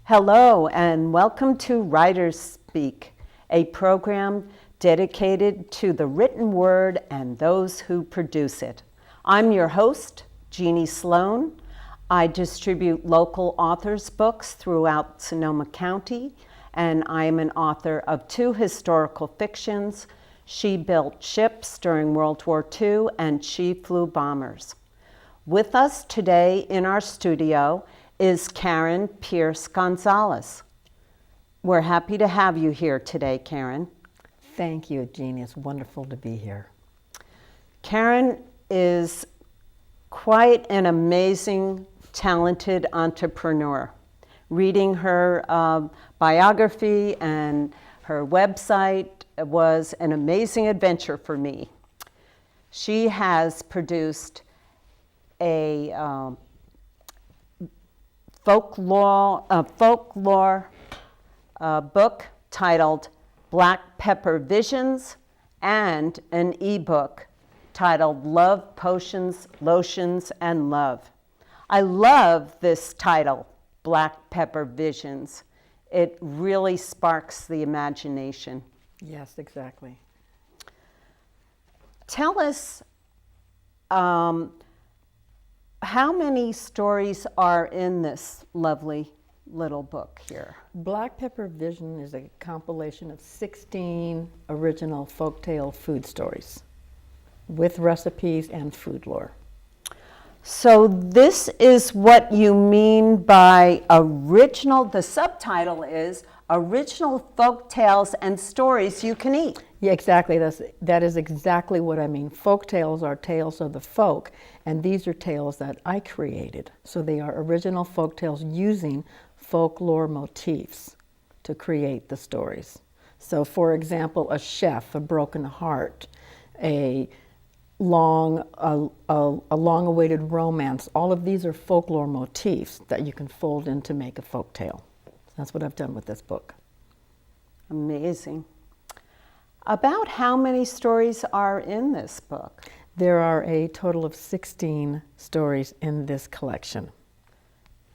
Hello and welcome to WriterSpeak, a program dedicated to the written word and those who produce it. I'm your host, Jeane Slone. I distribute local authors' books throughout Sonoma County, and I am an author of 2 historical fictions, She Built Ships During World War II and She Flew Bombers. With us today in our studio is Karen Pierce Gonzalez. We're happy to have you here today, Karen. Thank you, Jeane. It's wonderful to be here. Karen is quite an amazing, talented entrepreneur. Reading her biography and her website was an amazing adventure for me. She has produced a folklore book titled Black Pepper Visions and an ebook titled Love Potions, Lotions, and Love. I love this title, Black Pepper Visions. It really sparks the imagination. Yes, exactly. Tell us how many stories are in this lovely little book here? Black Pepper Vision is a compilation of 16 original folktale food stories with recipes and food lore. So this is what you mean by original, the subtitle is Original Folk Tales and Stories You Can Eat. Yeah, exactly. That is exactly what I mean. Folk tales are tales of the folk, and these are tales that I created. So they are original folk tales using folklore motifs to create the stories. So for example, a chef, a broken heart, a long-awaited romance, all of these are folklore motifs that you can fold in to make a folk tale. That's what I've done with this book. Amazing. About how many stories are in this book? There are a total of 16 stories in this collection.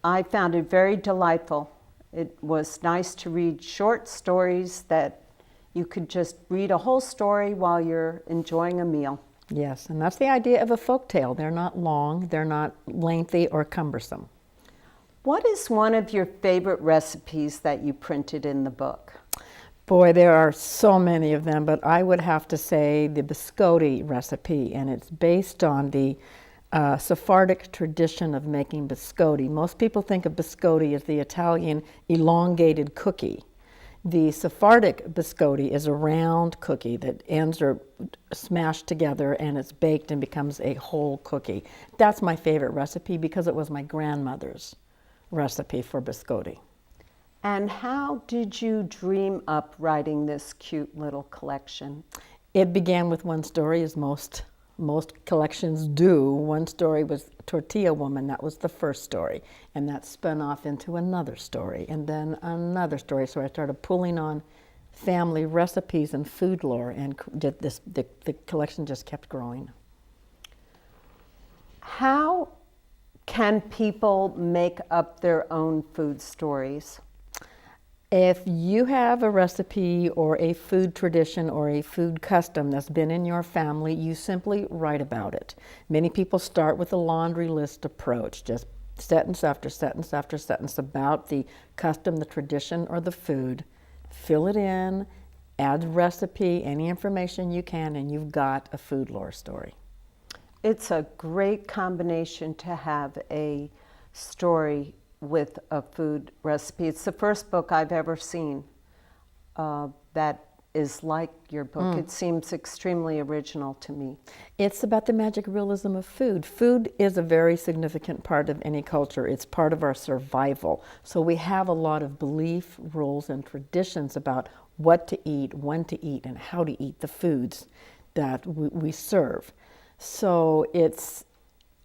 I found it very delightful. It was nice to read short stories that you could just read a whole story while you're enjoying a meal. Yes, and that's the idea of a folk tale. They're not long, they're not lengthy or cumbersome. What is one of your favorite recipes that you printed in the book? Boy, there are so many of them, but I would have to say the biscotti recipe, and it's based on the Sephardic tradition of making biscotti. Most people think of biscotti as the Italian elongated cookie. The Sephardic biscotti is a round cookie that ends are smashed together and it's baked and becomes a whole cookie. That's my favorite recipe because it was my grandmother's recipe for biscotti. And how did you dream up writing this cute little collection? It began with one story, as most collections do. One story was Tortilla Woman, that was the first story, and that spun off into another story, and then another story. So I started pulling on family recipes and food lore, and the collection just kept growing. How can people make up their own food stories? If you have a recipe or a food tradition or a food custom that's been in your family, you simply write about it. Many people start with a laundry list approach, just sentence after sentence after sentence about the custom, the tradition, or the food. Fill it in, add the recipe, any information you can, and you've got a food lore story. It's a great combination to have a story with a food recipe. It's the first book I've ever seen that is like your book. It seems extremely original to me. It's about the magic realism of food. Food is a very significant part of any culture. It's part of our survival. So we have a lot of belief, rules, and traditions about what to eat, when to eat, and how to eat the foods that we serve. So it's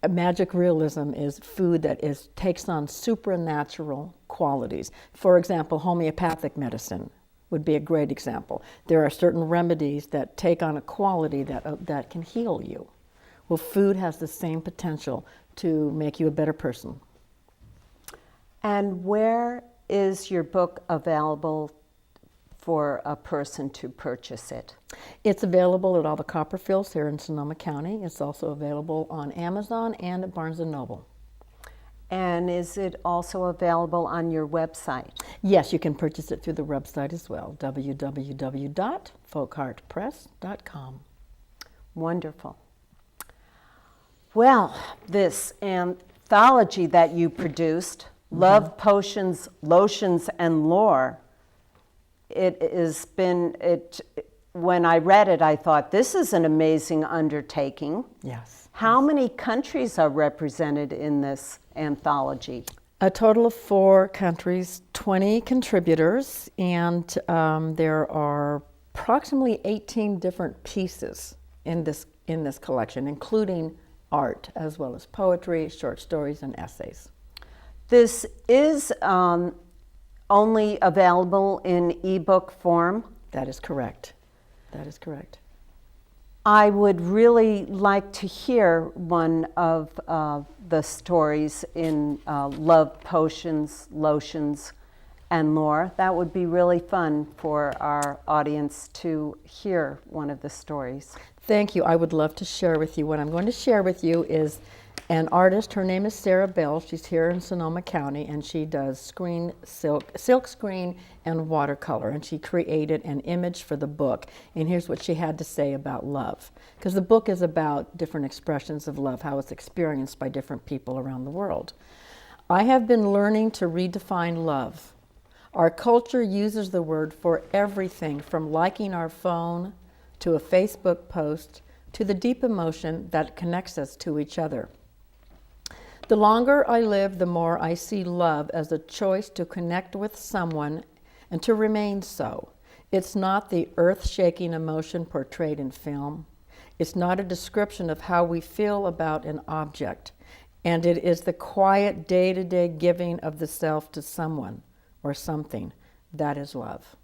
magic realism is food that takes on supernatural qualities. For example, homeopathic medicine would be a great example. There are certain remedies that take on a quality that can heal you. Well, food has the same potential to make you a better person. And where is your book available for a person to purchase it? It's available at all the Copperfields here in Sonoma County. It's also available on Amazon and at Barnes & Noble. And is it also available on your website? Yes, you can purchase it through the website as well, www.folkheartpress.com. Wonderful. Well, this anthology that you produced, Love, Potions, Lotions, and Lore, when I read it, I thought, this is an amazing undertaking. Yes. How many countries are represented in this anthology? A total of 4 countries, 20 contributors, and there are approximately 18 different pieces in this collection, including art as well as poetry, short stories, and essays. This is only available in ebook form? That is correct. That is correct. I would really like to hear one of the stories in Love, Potions, Lotions, and Lore. That would be really fun for our audience to hear one of the stories. Thank you. I would love to share with you. What I'm going to share with you is an artist. Her name is Sarah Bell. She's here in Sonoma County, and she does silk screen and watercolor, and she created an image for the book. And here's what she had to say about love, because the book is about different expressions of love, how it's experienced by different people around the world. I have been learning to redefine love. Our culture uses the word for everything from liking our phone to a Facebook post to the deep emotion that connects us to each other. The longer I live, the more I see love as a choice to connect with someone and to remain so. It's not the earth-shaking emotion portrayed in film. It's not a description of how we feel about an object. And it is the quiet day-to-day giving of the self to someone or something. That is love.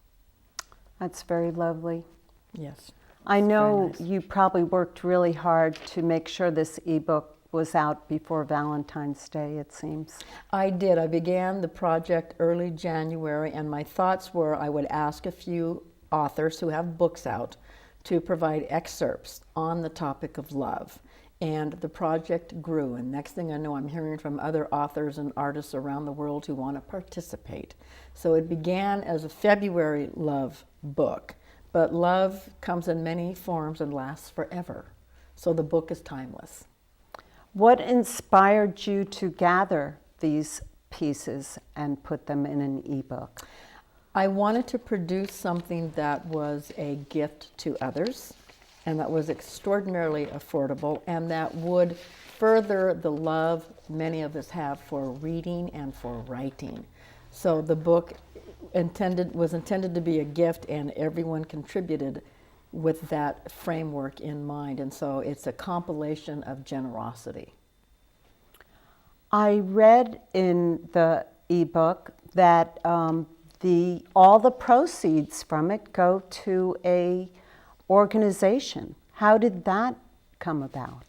That's very lovely. Yes. I know nice. You probably worked really hard to make sure this ebook was out before Valentine's Day, it seems. I did. I began the project early January, and my thoughts were I would ask a few authors who have books out to provide excerpts on the topic of love. And the project grew, and next thing I know, I'm hearing from other authors and artists around the world who want to participate. So it began as a February love book, but love comes in many forms and lasts forever. So the book is timeless. What inspired you to gather these pieces and put them in an ebook? I wanted to produce something that was a gift to others, and that was extraordinarily affordable, and that would further the love many of us have for reading and for writing. So the book was intended to be a gift, and everyone contributed with that framework in mind, and so it's a compilation of generosity. I read in the ebook that all the proceeds from it go to a organization. How did that come about?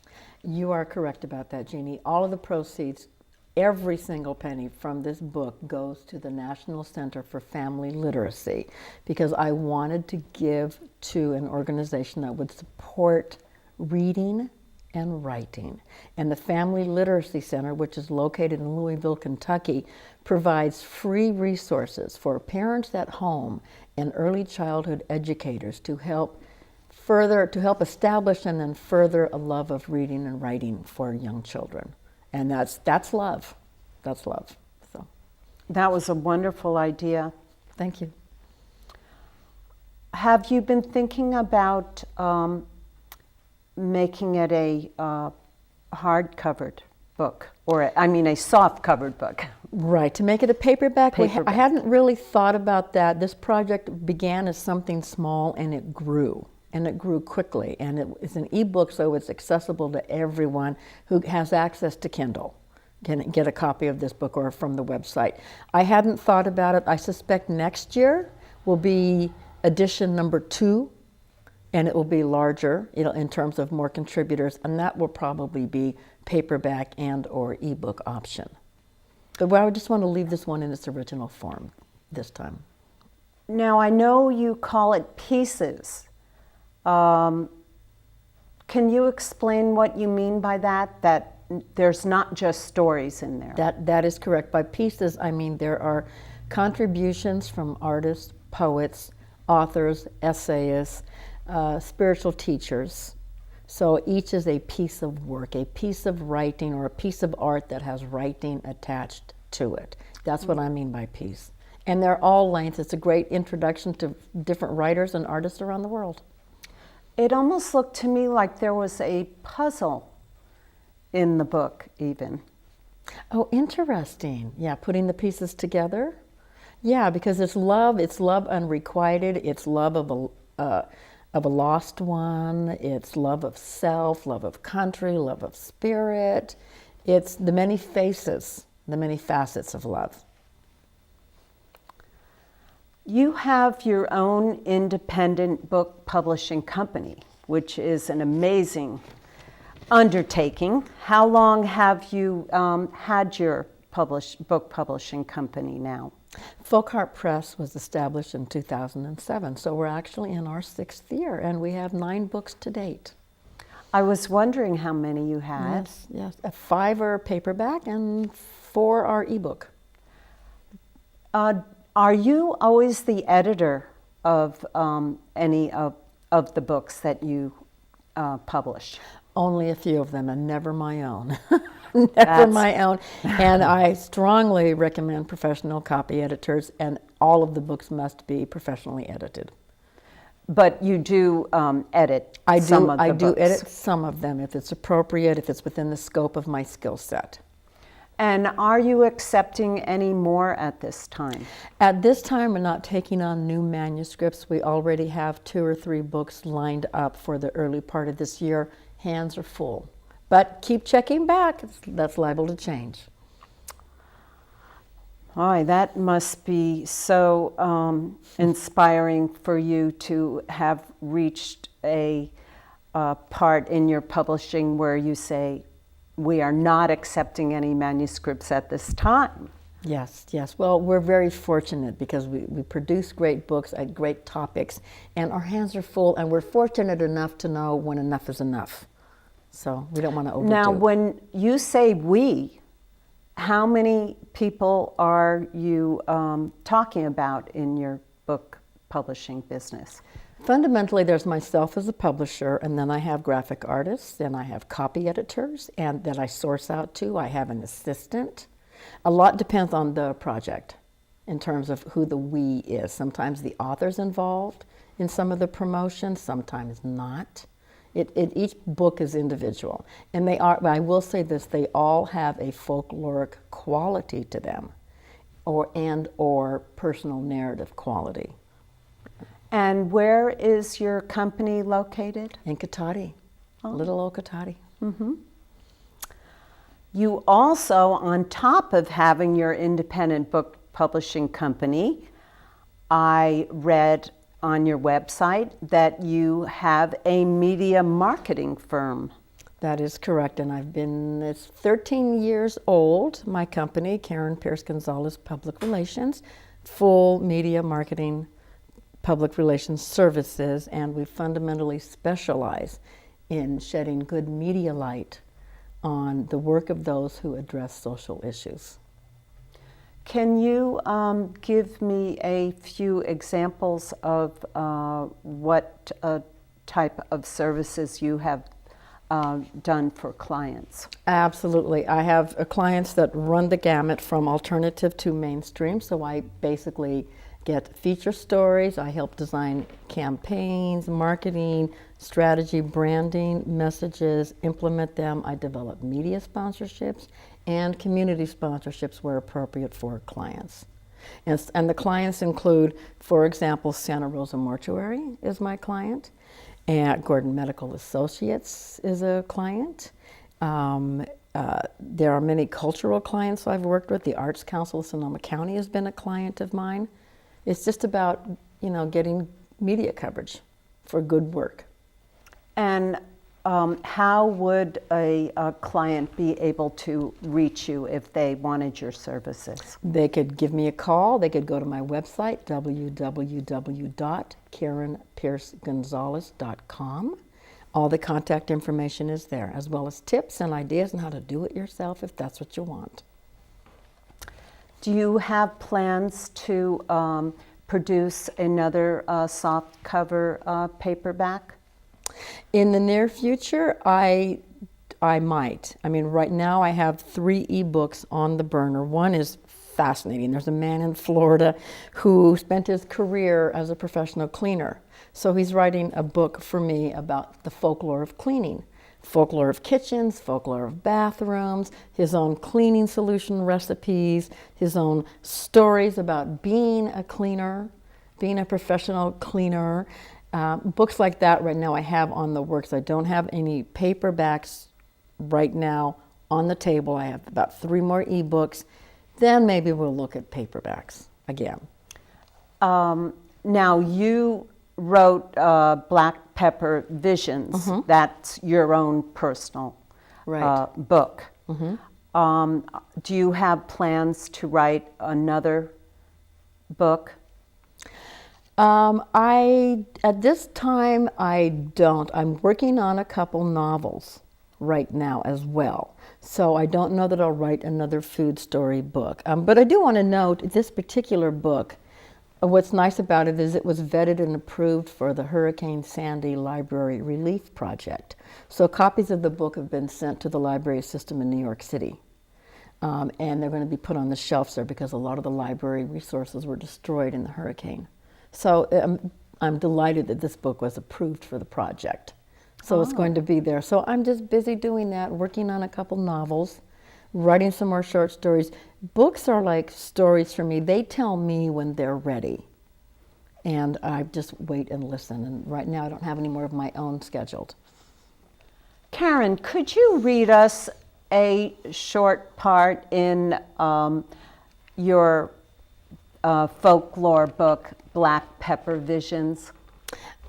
You are correct about that, Jeannie. All of the proceeds, every single penny from this book goes to the National Center for Family Literacy, because I wanted to give to an organization that would support reading and writing. And the Family Literacy Center, which is located in Louisville, Kentucky, provides free resources for parents at home and early childhood educators to help establish and then further a love of reading and writing for young children. And that's love. That's love. So, that was a wonderful idea. Thank you. Have you been thinking about making it a hard-covered book, or a soft-covered book? Right, to make it a paperback. I hadn't really thought about that. This project began as something small, and it grew. And it grew quickly, and it's an ebook, so it's accessible to everyone who has access to Kindle. Can get a copy of this book or from the website. I hadn't thought about it. I suspect next year will be edition number 2, and it will be larger, in terms of more contributors, and that will probably be paperback and or ebook option. But I just want to leave this one in its original form this time. Now, I know you call it pieces. Can you explain what you mean by that? That there's not just stories in there. That is correct. By pieces, I mean there are contributions from artists, poets, authors, essayists, spiritual teachers. So each is a piece of work, a piece of writing, or a piece of art that has writing attached to it. That's what I mean by piece. And they're all length. It's a great introduction to different writers and artists around the world. It almost looked to me like there was a puzzle in the book, even. Oh, interesting. Yeah, putting the pieces together. Yeah, because it's love unrequited. It's love of a lost one. It's love of self, love of country, love of spirit. It's the many faces, the many facets of love. You have your own independent book publishing company, which is an amazing undertaking. How long have you had your book publishing company now? Folkheart Press was established in 2007, so we're actually in our 6th year, and we have 9 books to date. I was wondering how many you had. Yes. 5 are paperback and 4 are ebook. Are you always the editor of any of the books that you publish? Only a few of them, and never my own. Never my own. And I strongly recommend professional copy editors, and all of the books must be professionally edited. But you do edit some of the books? I do edit some of them if it's appropriate, if it's within the scope of my skill set. And are you accepting any more at this time? At this time, we're not taking on new manuscripts. We already have 2 or 3 books lined up for the early part of this year. Hands are full. But keep checking back. That's liable to change. Boy, that must be so inspiring for you to have reached a part in your publishing where you say, we are not accepting any manuscripts at this time. Yes. Well, we're very fortunate because we produce great books at great topics, and our hands are full, and we're fortunate enough to know when enough is enough. So we don't want to overdo. Now, when you say we, how many people are you talking about in your book publishing business? Fundamentally, there's myself as a publisher, and then I have graphic artists, and I have copy editors, and that I source out to. I have an assistant. A lot depends on the project in terms of who the we is. Sometimes the author's involved in some of the promotion, sometimes not. Each book is individual. And they are, I will say this, they all have a folkloric quality to them or personal narrative quality. And where is your company located? In Katati, little old Katati. Mm-hmm. You also, on top of having your independent book publishing company, I read on your website that you have a media marketing firm. That is correct, and it's 13 years old, my company, Karen Pierce Gonzalez Public Relations, full media marketing public relations services, and we fundamentally specialize in shedding good media light on the work of those who address social issues. Can you give me a few examples of what type of services you have done for clients? Absolutely. I have clients that run the gamut from alternative to mainstream, so I basically get feature stories. I help design campaigns, marketing, strategy, branding, messages, implement them. I develop media sponsorships and community sponsorships where appropriate for clients. And the clients include, for example, Santa Rosa Mortuary is my client, and Gordon Medical Associates is a client. There are many cultural clients I've worked with. The Arts Council of Sonoma County has been a client of mine. It's just about, getting media coverage for good work. And how would a client be able to reach you if they wanted your services? They could give me a call. They could go to my website, www.karenpiercegonzalez.com. All the contact information is there, as well as tips and ideas on how to do it yourself if that's what you want. Do you have plans to produce another soft cover paperback? In the near future, I might. I mean, right now I have 3 ebooks on the burner. One is fascinating. There's a man in Florida who spent his career as a professional cleaner. So he's writing a book for me about the folklore of cleaning. Folklore of kitchens, folklore of bathrooms, his own cleaning solution recipes, his own stories about being a cleaner, being a professional cleaner. Books like that right now I have on the works. I don't have any paperbacks right now on the table. I have about 3 more ebooks. Then maybe we'll look at paperbacks again. Now you wrote Black Pepper Visions. That's your own personal book. Do you have plans to write another book? At this time, I don't. I'm working on a couple novels right now as well. So I don't know that I'll write another food story book. But I do want to note this particular book, what's nice about it is it was vetted and approved for the Hurricane Sandy Library Relief Project. So copies of the book have been sent to the library system in New York City. And they're going to be put on the shelves there because a lot of the library resources were destroyed in the hurricane. So I'm delighted that this book was approved for the project. So it's going to be there. So I'm just busy doing that, working on a couple novels, writing some more short stories. Books are like stories for me. They tell me when they're ready. And I just wait and listen. And right now I don't have any more of my own scheduled. Karen, could you read us a short part in your folklore book, Black Pepper Visions?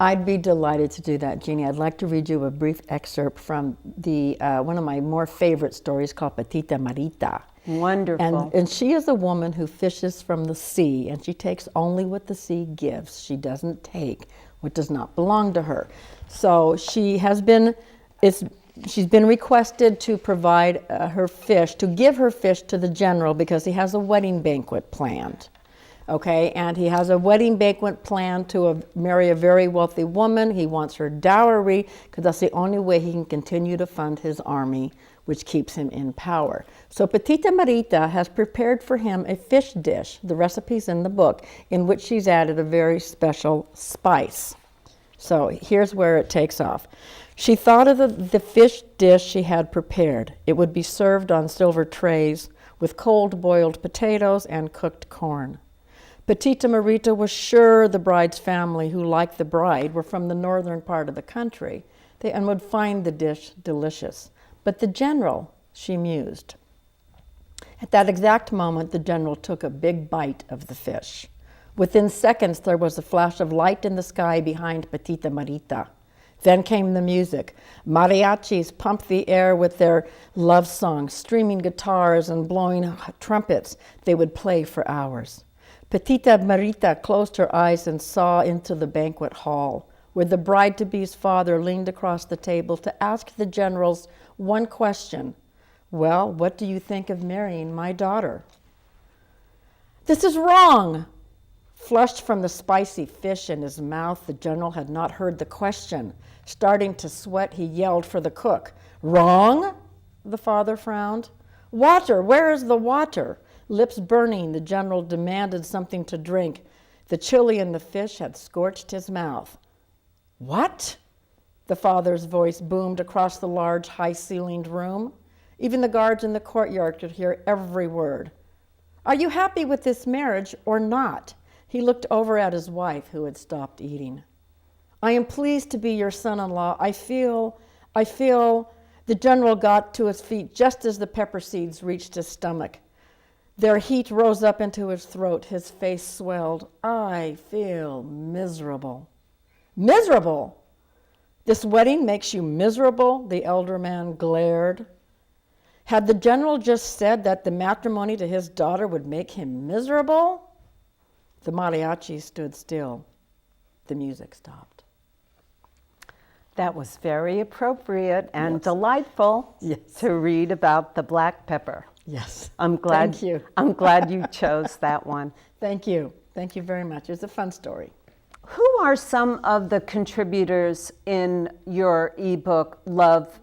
I'd be delighted to do that, Jeannie. I'd like to read you a brief excerpt from the one of my more favorite stories called Petita Marita. Wonderful. And she is a woman who fishes from the sea, and she takes only what the sea gives. She doesn't take what does not belong to her. So she has been, she's been requested to provide her fish, to give her fish to the general because he has a wedding banquet planned. Okay, and he has a wedding banquet planned to marry a very wealthy woman. He wants her dowry because that's the only way he can continue to fund his army, which keeps him in power. So Petita Marita has prepared for him a fish dish, the recipe's in the book, in which she's added a very special spice. So here's where it takes off. She thought of the fish dish she had prepared. It would be served on silver trays with cold boiled potatoes and cooked corn. Petita Marita was sure the bride's family, who liked the bride, were from the northern part of the country and would find the dish delicious. But the general, she mused. At that exact moment, the general took a big bite of the fish. Within seconds, there was a flash of light in the sky behind Petita Marita. Then came the music. Mariachis pumped the air with their love songs, streaming guitars and blowing trumpets. They would play for hours. Petita Marita closed her eyes and saw into the banquet hall, where the bride-to-be's father leaned across the table to ask the generals one question. Well, what do you think of marrying my daughter? This is wrong! Flushed from the spicy fish in his mouth, the general had not heard the question. Starting to sweat, he yelled for the cook. Wrong? The father frowned. Water! Where is the water? Lips burning, the general demanded something to drink. The chili in the fish had scorched his mouth. What? The father's voice boomed across the large, high-ceilinged room. Even the guards in the courtyard could hear every word. Are you happy with this marriage or not? He looked over at his wife, who had stopped eating. I am pleased to be your son-in-law. I feel... The general got to his feet just as the pepper seeds reached his stomach. Their heat rose up into his throat. His face swelled. I feel miserable. Miserable? This wedding makes you miserable, the elder man glared. Had the general just said that the matrimony to his daughter would make him miserable? The mariachi stood still. The music stopped. That was very appropriate and Yes. delightful Yes. to read about the black pepper. Yes. I'm glad. Thank you. I'm glad you chose that one. Thank you. Thank you very much. It's a fun story. Who are some of the contributors in your ebook, Love,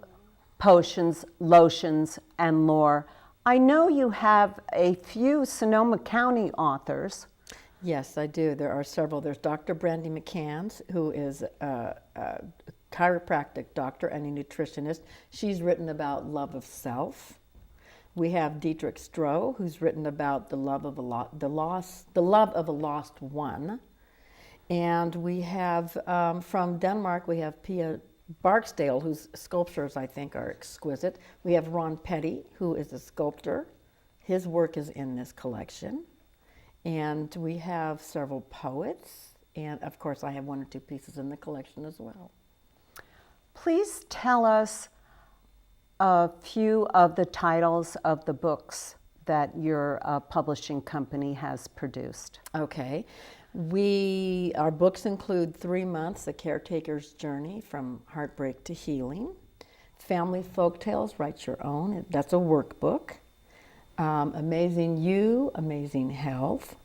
Potions, Lotions, and Lore? I know you have a few Sonoma County authors. Yes, I do. There are several. There's Dr. Brandy McCanns, who is a chiropractic doctor and a nutritionist. She's written about love of self. We have Dietrich Stroh, who's written about the love of a lost one. And we have from Denmark, we have Pia Barksdale, whose sculptures I think are exquisite. We have Ron Petty, who is a sculptor. His work is in this collection. And we have several poets. And of course, I have one or two pieces in the collection as well. Please tell us a few of the titles of the books that your publishing company has produced. Okay. Our books include 3 months, A Caretaker's Journey from Heartbreak to Healing. Family Folktales, Write Your Own. That's a workbook. Amazing You, Amazing Health.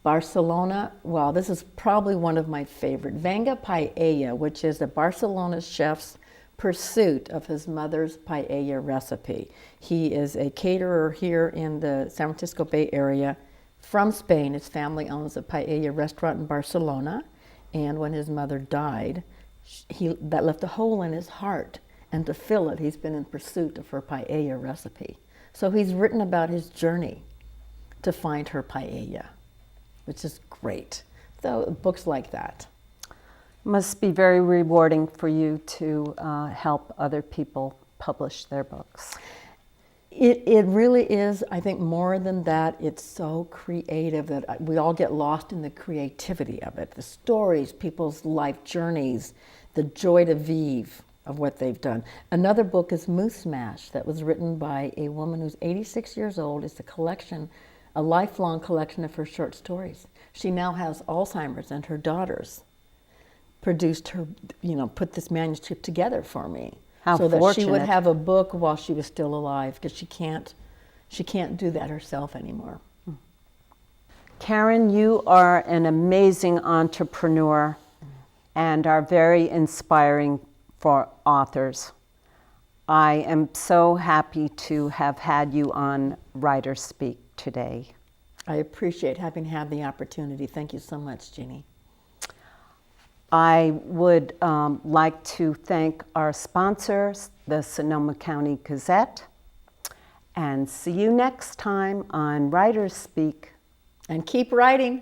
Barcelona, well, this is probably one of my favorite. Venga Paella, which is a Barcelona chef's pursuit of his mother's paella recipe. He is a caterer here in the San Francisco Bay Area from Spain. His family owns a paella restaurant in Barcelona, and when his mother died, that left a hole in his heart, and to fill it, he's been in pursuit of her paella recipe. So he's written about his journey to find her paella, which is great. So books like that. Must be very rewarding for you to help other people publish their books. It really is, I think, more than that. It's so creative that we all get lost in the creativity of it. The stories, people's life journeys, the joy de vivre of what they've done. Another book is Moose Mash that was written by a woman who's 86 years old. It's a collection, a lifelong collection of her short stories. She now has Alzheimer's, and her daughters produced her, put this manuscript together for me. How so that she would fortunate. have a book while she was still alive, because she can't do that herself anymore. Karen, you are an amazing entrepreneur and are very inspiring for authors. I am so happy to have had you on WriterSpeak today. I appreciate having had the opportunity. Thank you so much, Jeannie. I would like to thank our sponsors, the Sonoma County Gazette, and see you next time on WriterSpeak. And keep writing.